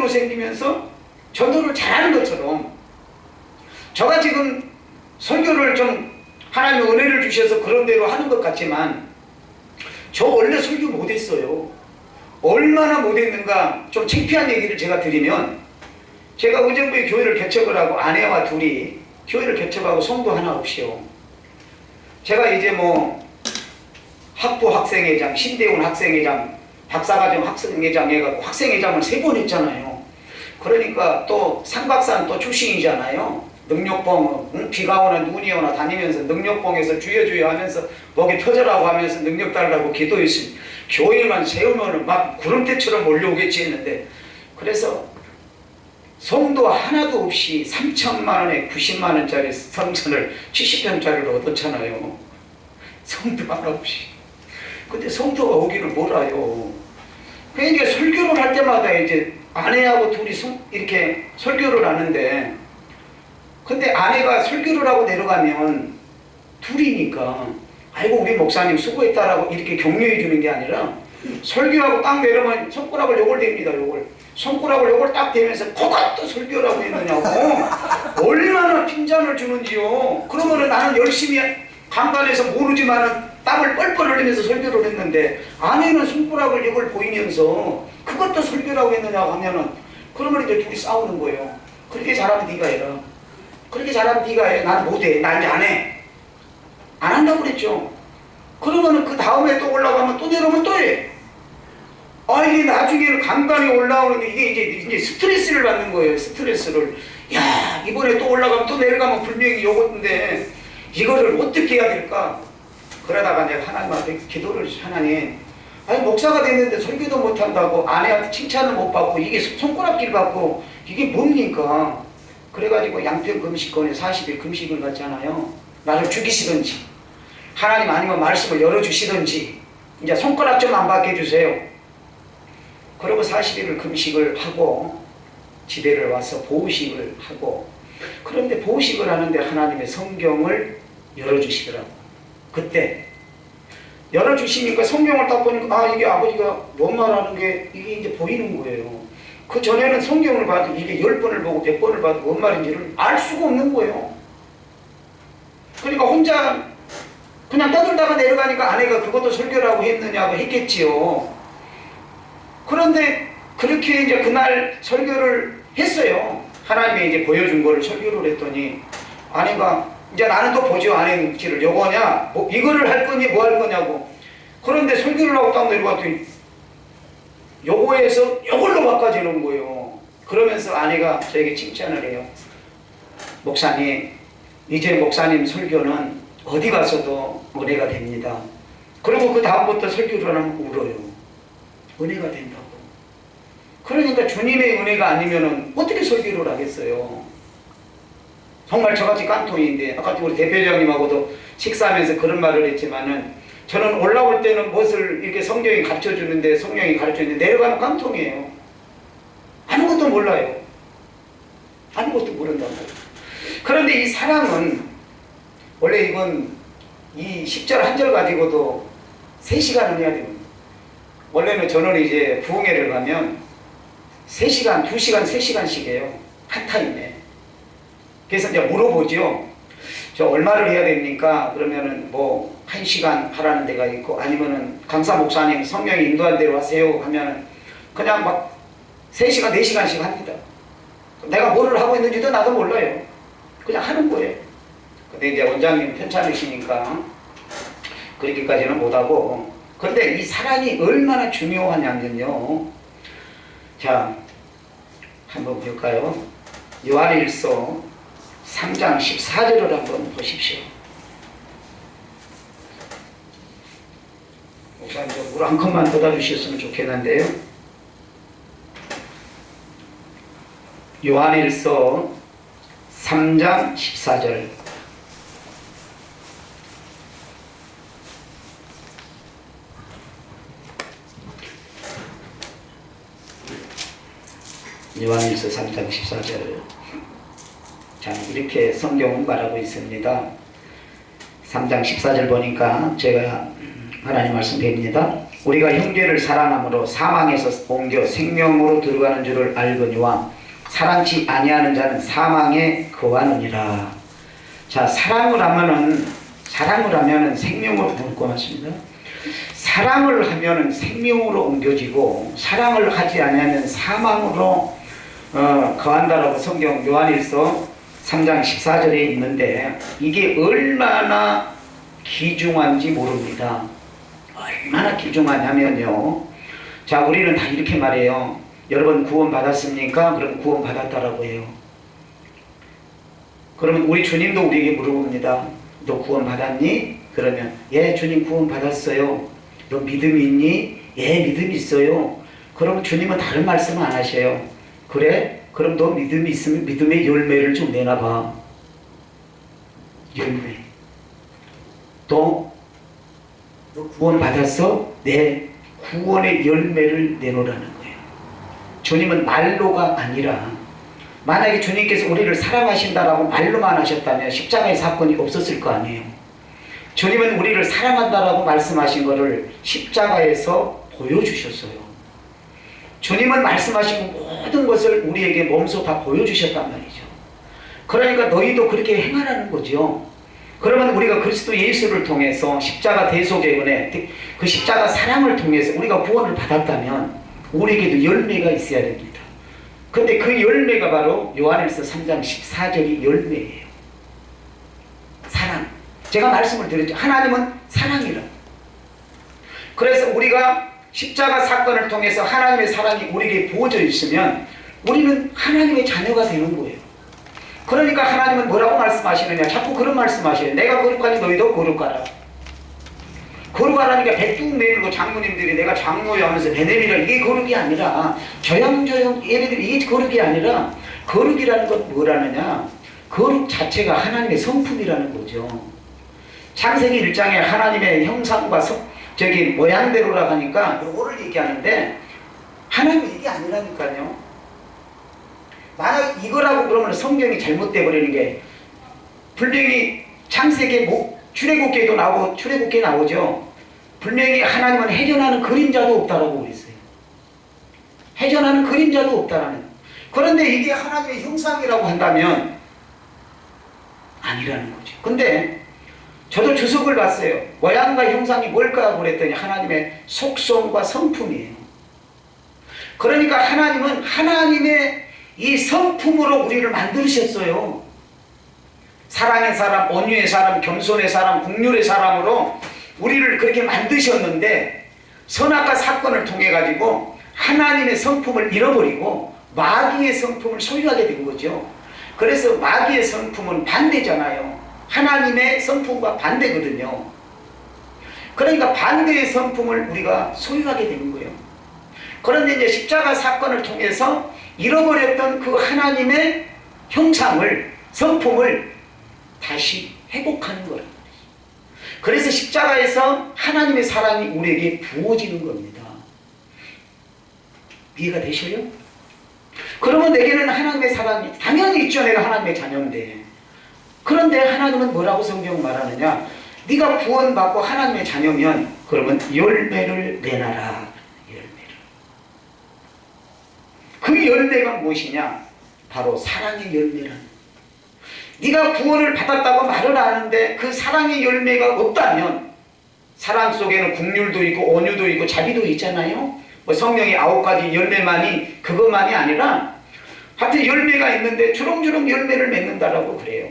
기도로 생기면서 전도를 잘하는 것처럼 저가 지금 설교를 좀 하나님의 은혜를 주셔서 그런 대로 하는 것 같지만 저 원래 설교 못했어요. 얼마나 못했는가 좀 창피한 얘기를 제가 드리면 제가 의정부에 교회를 개척을 하고 아내와 둘이 교회를 개척하고 성도 하나 없이요. 제가 이제 뭐 학부 학생회장, 신대원 학생회장, 박사과정 학생회장 해가지고 학생회장을 3번 했잖아요. 그러니까 또 삼각산 또 출신이잖아요. 능력봉, 비가 오나 눈이 오나 다니면서 능력봉에서 주여 하면서 목이 터져라고 하면서 능력 달라고 기도했으니 교회만 세우면 막 구름대처럼 몰려오겠지 했는데 그래서 성도 하나도 없이 3천만 원에 90만 원짜리 성전을 70평짜리로 얻었잖아요. 성도 하나 없이. 근데 성도가 오기를 몰라요. 그러니까 설교를 할 때마다 이제 아내하고 둘이 이렇게 설교를 하는데 근데 아내가 설교를 하고 내려가면 둘이니까 아이고 우리 목사님 수고했다라고 이렇게 격려해 주는 게 아니라 설교하고 딱 내려가면 손가락을 요걸 댑니다. 요걸 손가락을 요걸 딱 대면서 그것도 설교라고 했느냐고 얼마나 핀잔을 주는지요. 그러면은 나는 열심히 강단에서 모르지만은 땀을 뻘뻘 흘리면서 설교를 했는데 아내는 손가락을 요걸 보이면서 그것도 설교라고 했느냐고 하면은 그러면 이제 둘이 싸우는 거예요. 그렇게 잘하면 네가 해라. 그렇게 잘하면 네가 해. 난 못해. 난 이제 안 해. 안 한다고 그랬죠. 그러면은 그 다음에 또 올라가면 또 내려오면 또 해. 아, 이게 나중에는 강단에 올라오는데 이게 이제 스트레스를 받는 거예요. 스트레스를. 야, 이번에 또 올라가면 또 내려가면 분명히 요건데 이거를 어떻게 해야 될까? 그러다가 내가 하나님한테 기도를 하나님, 아니 목사가 됐는데 설교도 못한다고 아내한테 칭찬을 못 받고 이게 손가락질 받고 이게 뭡니까? 그래가지고 양평 금식권에 40일 금식을 갔잖아요. 나를 죽이시든지 하나님 아니면 말씀을 열어주시든지 이제 손가락 좀 안 받게 해주세요. 그리고 40일을 금식을 하고 집에를 와서 보호식을 하고 그런데 보호식을 하는데 하나님의 성경을 열어주시더라고. 그때 열어주시니까 성경을 딱 보니까 아 이게 아버지가 뭔 말하는 게 이게 이제 보이는 거예요. 그 전에는 성경을 봐도 이게 10번을 보고 100번을 봐도 뭔 말인지를 알 수가 없는 거예요. 그러니까 혼자 그냥 떠들다가 내려가니까 아내가 그것도 설교라고 했느냐고 했겠지요. 그런데 그렇게 이제 그날 설교를 했어요. 하나님이 이제 보여준 거를 설교를 했더니 아내가 이제 나는 또 보죠. 아내는 길을 요거냐 뭐 이거를 할 거니 뭐 할 거냐고. 그런데 설교를 하고 딱 내려갔더니 요거에서 요걸로 바꿔주는 거예요. 그러면서 아내가 저에게 칭찬을 해요. 목사님, 이제 목사님 설교는 어디 가서도 은혜가 됩니다. 그리고 그 다음부터 설교를 하면 울어요. 은혜가 된다고. 그러니까 주님의 은혜가 아니면은 어떻게 설교를 하겠어요. 정말 저같이 깡통인데 아까 우리 대표장님하고도 식사하면서 그런 말을 했지만은 저는 올라올 때는 무엇을 이렇게 성경이 가르쳐주는데 성령이 가르쳐주는데 내려가면 깡통이에요. 아무것도 몰라요. 아무것도 모른다고. 그런데 이 사랑은 원래 이건 이 10절 한 절 가지고도 3시간을 해야 됩니다. 원래는 저는 이제 부흥회를 가면 3시간, 2시간, 3시간씩 해요. 한 타임에. 그래서 이제 물어보죠. 저 얼마를 해야 됩니까? 그러면은 뭐 1시간 하라는 데가 있고 아니면은 강사 목사님 성령이 인도한 대로 하세요 하면은 그냥 막 3시간, 4시간씩 합니다. 내가 뭐를 하고 있는지도 나도 몰라요. 그냥 하는 거예요. 근데 이제 원장님 편찮으시니까 그렇게까지는 못하고 그런데 이 사랑이 얼마나 중요하냐면요. 자, 한번 볼까요? 요한일서 3장 14절을 한번 보십시오. 목사님 물 한 컵만 더 주셨으면 좋겠는데요. 요한일서 3장 14절. 요한일서 3장 14절. 자, 이렇게 성경은 말하고 있습니다. 3장 14절 보니까 제가 하나님 말씀 뵙니다. 우리가 형제를 사랑함으로 사망에서 옮겨 생명으로 들어가는 줄을 알거니와 사랑치 아니하는 자는 사망에 거하느니라. 자, 사랑을 하면은 생명으로 옮고 맞습니다. 사랑을 하면은 생명으로 옮겨지고 사랑을 하지 아니하면 사망으로 거한다라고 성경 요한일서 3장 14절에 있는데, 이게 얼마나 귀중한지 모릅니다. 얼마나 귀중하냐면요, 자, 우리는 다 이렇게 말해요. 여러분 구원 받았습니까? 그럼 구원 받았다라고 해요. 그러면 우리 주님도 우리에게 물어봅니다. 너 구원 받았니? 그러면 예, 주님 구원 받았어요. 너 믿음이 있니? 예, 믿음이 있어요. 그러면 주님은 다른 말씀 안 하셔요. 그래? 그럼 너 믿음이 있으면 믿음의 열매를 좀 내놔봐. 열매. 또 너 구원 받았어? 네. 구원의 열매를 내놓으라는 거예요. 주님은 말로가 아니라, 만약에 주님께서 우리를 사랑하신다라고 말로만 하셨다면 십자가의 사건이 없었을 거 아니에요. 주님은 우리를 사랑한다라고 말씀하신 것을 십자가에서 보여주셨어요. 주님은 말씀하신 모든 것을 우리에게 몸소 다 보여주셨단 말이죠. 그러니까 너희도 그렇게 행하라는 거죠. 그러면 우리가 그리스도 예수를 통해서 십자가 대속의 은혜, 그 십자가 사랑을 통해서 우리가 구원을 받았다면 우리에게도 열매가 있어야 됩니다. 근데 그 열매가 바로 요한일서 3장 14절이 열매예요. 사랑. 제가 말씀을 드렸죠. 하나님은 사랑이라. 그래서 우리가 십자가 사건을 통해서 하나님의 사랑이 우리에게 부어져 있으면 우리는 하나님의 자녀가 되는 거예요. 그러니까 하나님은 뭐라고 말씀하시느냐, 자꾸 그런 말씀하시네요. 내가 거룩하니 너희도 거룩하라. 거룩하라니까 백두 내밀고 장로님들이 내가 장로야 하면서 배내밀어, 이게 거룩이 아니라 저형저형 얘네들이 이게 거룩이 아니라, 거룩이라는 건 뭐라느냐, 거룩 자체가 하나님의 성품이라는 거죠. 창세기 1장에 하나님의 형상과 모양대로라 하니까 요거를 얘기하는데, 하나님은 이게 아니라니까요. 만약 이거라고 그러면 성경이 잘못돼 버리는 게, 분명히 창세기 출애굽기에도 나오고, 출애굽기에 나오죠. 분명히 하나님은 해전하는 그림자도 없다라고 그랬어요. 해전하는 그림자도 없다라는. 그런데 이게 하나님의 형상이라고 한다면 아니라는 거죠. 근데 저도 주석을 봤어요. 모양과 형상이 뭘까 그랬더니 하나님의 속성과 성품이에요. 그러니까 하나님은 하나님의 이 성품으로 우리를 만드셨어요. 사랑의 사람, 온유의 사람, 겸손의 사람, 국률의 사람으로 우리를 그렇게 만드셨는데, 선악과 사건을 통해 가지고 하나님의 성품을 잃어버리고 마귀의 성품을 소유하게 된 거죠. 그래서 마귀의 성품은 반대잖아요. 하나님의 성품과 반대거든요. 그러니까 반대의 성품을 우리가 소유하게 되는 거예요. 그런데 이제 십자가 사건을 통해서 잃어버렸던 그 하나님의 형상을, 성품을 다시 회복하는 거란 말이죠. 그래서 십자가에서 하나님의 사랑이 우리에게 부어지는 겁니다. 이해가 되셔요? 그러면 내게는 하나님의 사랑이 당연히 있죠. 내가 하나님의 자녀인데. 그런데 하나님은 뭐라고 성경 말하느냐, 네가 구원받고 하나님의 자녀면 그러면 열매를 내놔라. 그 열매가 무엇이냐? 바로 사랑의 열매라는. 네가 구원을 받았다고 말은 하는데 그 사랑의 열매가 없다면, 사랑 속에는 국률도 있고 온유도 있고 자비도 있잖아요. 뭐 성령의 9가지 열매만이 그것만이 아니라 하여튼 열매가 있는데 주렁주렁 열매를 맺는다라고 그래요.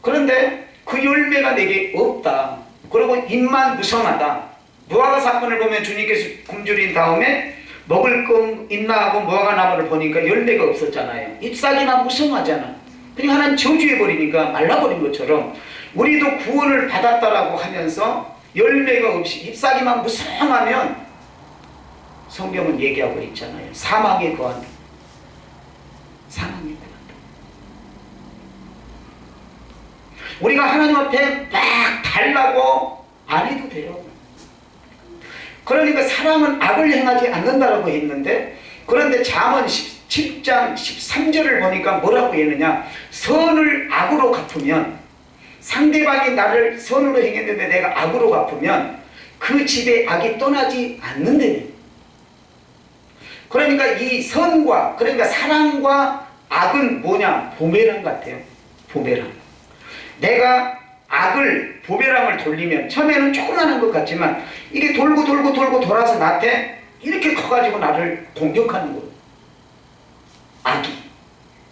그런데 그 열매가 내게 없다. 그리고 입만 무성하다. 무화과 사건을 보면 주님께서 굶주린 다음에 먹을 거 있나 하고 무화과 나무를 보니까 열매가 없었잖아요. 잎사귀나 무성하잖아. 그러니까 하나님 저주해버리니까 말라버린 것처럼 우리도 구원을 받았다라고 하면서 열매가 없이 잎사귀만 무성하면 성경은 얘기하고 있잖아요. 사망에 거한다. 사망에 거한다. 우리가 하나님 앞에 막 달라고 안 해도 돼요. 그러니까 사람은 악을 행하지 않는다라고 했는데, 그런데 잠언 17장 13절을 보니까 뭐라고 했느냐, 선을 악으로 갚으면, 상대방이 나를 선으로 행했는데 내가 악으로 갚으면 그 집에 악이 떠나지 않는다네. 그러니까 이 선과, 그러니까 사랑과 악은 뭐냐? 부메랑 같아요. 부메랑. 내가 악을, 부메랑을 돌리면 처음에는 조그마한 것 같지만 이게 돌고 돌고 돌고 돌아서 나한테 이렇게 커가지고 나를 공격하는 거예요. 악이.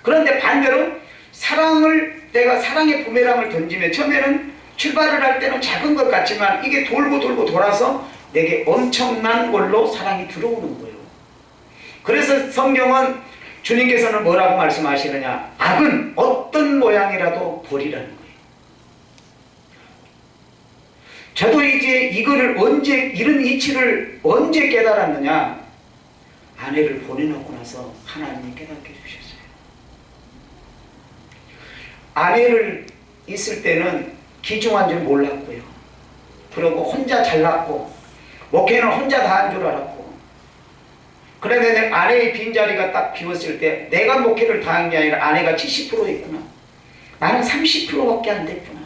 그런데 반대로 사랑을, 내가 사랑의 부메랑을 던지면 처음에는 출발을 할 때는 작은 것 같지만 이게 돌고 돌고 돌아서 내게 엄청난 걸로 사랑이 들어오는 거예요. 그래서 성경은 주님께서는 뭐라고 말씀하시느냐? 악은 어떤 모양이라도 버리라는 거예요. 저도 이제 이거를 언제, 이런 이치를 언제 깨달았느냐? 아내를 보내놓고 나서 하나님이 깨닫게 해주셨어요. 아내를 있을 때는 귀중한 줄 몰랐고요. 그리고 혼자 잘났고 목회는 혼자 다 한 줄 알았고, 그런데 아내의 빈자리가 딱 비웠을 때 내가 목회를 다 한 게 아니라 아내가 70% 했구나. 나는 30%밖에 안 됐구나.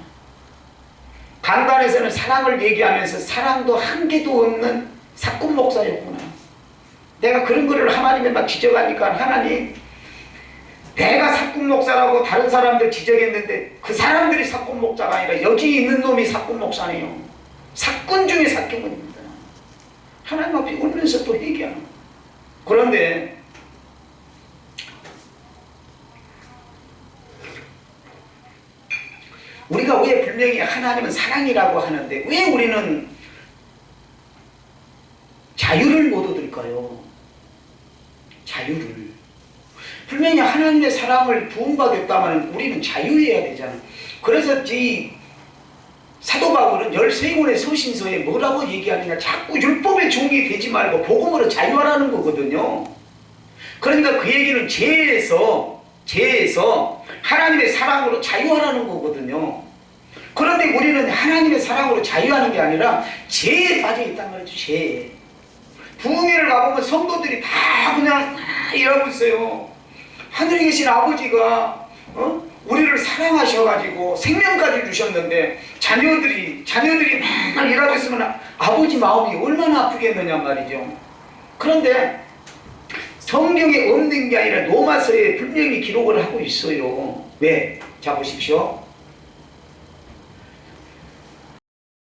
강단에서는 사랑을 얘기하면서 사랑도 한계도 없는 사꾼 목사였구나. 내가 그런 거를 하나님에 막 지적하니까 하나님, 내가 사꾼 목사라고 다른 사람들 지적했는데 그 사람들이 사꾼 목사가 아니라 여기 있는 놈이 사꾼 목사네요. 사꾼 중에 사꾼입니다. 하나님 앞에 울면서 또 얘기하는 거예요. 그런데 우리가 왜 분명히 하나님은 사랑이라고 하는데 왜 우리는 자유를 못 얻을까요? 자유를. 분명히 하나님의 사랑을 부음받았다면 우리는 자유해야 되잖아요. 그래서 이 사도 바울은 13권의 서신서에 뭐라고 얘기하느냐? 자꾸 율법의 종이 되지 말고 복음으로 자유하라는 거거든요. 그러니까 그 얘기는 죄에서 하나님의 사랑으로 자유하라는 거거든요. 그런데 우리는 하나님의 사랑으로 자유하는 게 아니라 죄에 빠져 있단 말이죠. 죄에. 부흥회를 가보면 성도들이 다 그냥 일하고 있어요. 하늘에 계신 아버지가 우리를 사랑하셔가지고 생명까지 주셨는데 자녀들이 맨날 일하고 있으면 아버지 마음이 얼마나 아프겠느냐 말이죠. 그런데 성경에 없는 게 아니라 로마서에 분명히 기록을 하고 있어요. 왜? 자 보십시오.